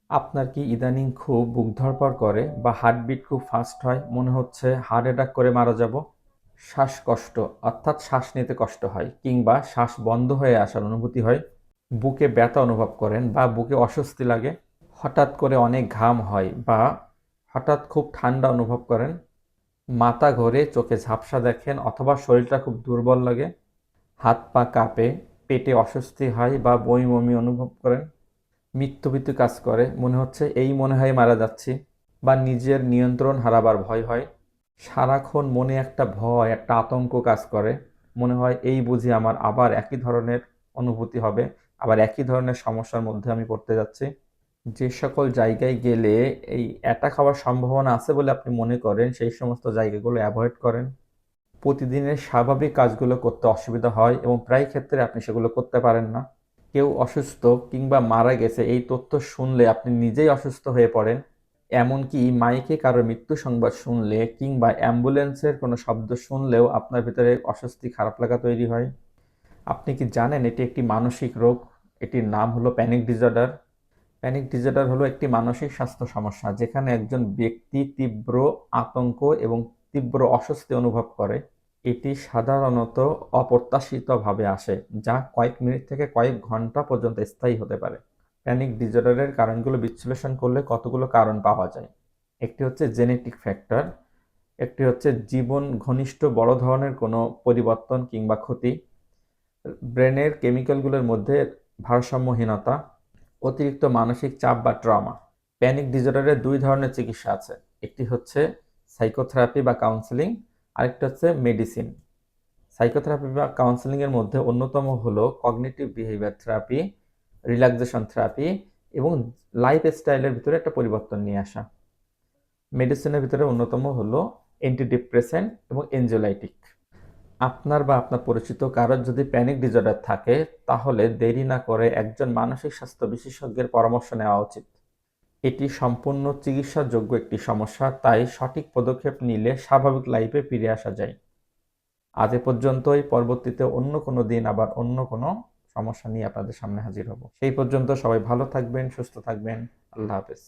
আপনার কি ইদানিং খুব বুক ধড়ফড় করে বা হার্টবিট খুব ফাস্ট হয়, মনে হচ্ছে হার্ট অ্যাটাক করে মারা যাব? শ্বাসকষ্ট অর্থাৎ শ্বাস নিতে কষ্ট হয় কিংবা শ্বাস বন্ধ হয়ে আসার অনুভূতি হয়, বুকে ব্যথা অনুভব করেন বা বুকে অস্বস্তি লাগে, হঠাৎ করে অনেক ঘাম হয় বা হঠাৎ খুব ঠান্ডা অনুভব করেন, মাথা ঘোরে, চোখে ঝাপসা দেখেন অথবা শরীরটা খুব দুর্বল লাগে, হাত পা কাঁপে, পেটে অস্বস্তি হয় বা বমি বমি অনুভব করেন, মৃত্যু কাজ করে, মনে হচ্ছে এই মনে হয় মারা যাচ্ছি, বা নিজের নিয়ন্ত্রণ হারাবার ভয় হয়, সারাক্ষণ মনে একটা ভয়, একটা আতঙ্ক কাজ করে, মনে হয় এই বুঝি আমার আবার একই ধরনের অনুভূতি হবে, আবার একই ধরনের সমস্যার মধ্যে আমি পড়তে যাচ্ছি। যে সকল জায়গায় গেলে এই অ্যাটাক হওয়ার সম্ভাবনা আছে বলে আপনি মনে করেন, সেই সমস্ত জায়গাগুলো অ্যাভয়েড করেন। প্রতিদিনের স্বাভাবিক কাজগুলো করতে অসুবিধা হয় এবং প্রায় ক্ষেত্রে আপনি সেগুলো করতে পারেন না। কেউ অসুস্থ কিংবা মারা গেছে এই তথ্য শুনলে আপনি নিজেই অসুস্থ হয়ে পড়েন। এমনকি মাইকে কারো মৃত্যু সংবাদ শুনলে কিংবা অ্যাম্বুলেন্সের কোনো শব্দ শুনলেও আপনার ভিতরে অস্বস্তি, খারাপ লাগা তৈরি হয়। আপনি কি জানেন এটি একটি মানসিক রোগ? এটির নাম হলো প্যানিক ডিসঅর্ডার। প্যানিক ডিসঅর্ডার হলো একটি মানসিক স্বাস্থ্য সমস্যা যেখানে একজন ব্যক্তি তীব্র আতঙ্ক এবং তীব্র অস্বস্তি অনুভব করে। এটি সাধারণত অপ্রত্যাশিতভাবে আসে, যা কয়েক মিনিট থেকে কয়েক ঘন্টা পর্যন্ত স্থায়ী হতে পারে। প্যানিক ডিসঅর্ডারের কারণগুলো বিশ্লেষণ করলে কতগুলো কারণ পাওয়া যায়। একটি হচ্ছে জেনেটিক ফ্যাক্টর, একটি হচ্ছে জীবন ঘনিষ্ঠ বড় ধরনের কোনো পরিবর্তন কিংবা ক্ষতি, ব্রেনের কেমিক্যালগুলোর মধ্যে ভারসাম্যহীনতা, অতিরিক্ত মানসিক চাপ বা ট্রমা। প্যানিক ডিসঅর্ডারের দুই ধরনের চিকিৎসা আছে। একটি হচ্ছে সাইকোথেরাপি বা কাউন্সেলিং, আরেকটা হচ্ছে মেডিসিন। সাইকোথেরাপি বা কাউন্সেলিংয়ের মধ্যে অন্যতম হলো cognitive behaviour therapy, relaxation therapy এবং লাইফস্টাইলের ভিতরে একটা পরিবর্তন নিয়ে আসা। মেডিসিনের ভিতরে অন্যতম হলো অ্যান্টিডিপ্রেসেন্ট এবং এনজাইটিক। আপনার বা আপনার পরিচিত কারোর যদি প্যানিক ডিসঅর্ডার থাকে, তাহলে দেরি না করে একজন মানসিক স্বাস্থ্য বিশেষজ্ঞের পরামর্শ নেওয়া উচিত। এটি সম্পূর্ণ চিকিৎসাযোগ্য একটি সমস্যা, তাই সঠিক পদক্ষেপ নিলে স্বাভাবিক লাইফে ফিরে আসা যায়। আজ এ পর্যন্তই। পরবর্তীতে অন্য কোনো দিন আবার অন্য কোনো সমস্যা নিয়ে আপনাদের সামনে হাজির হব। সেই পর্যন্ত সবাই ভালো থাকবেন, সুস্থ থাকবেন। আল্লাহ হাফেজ।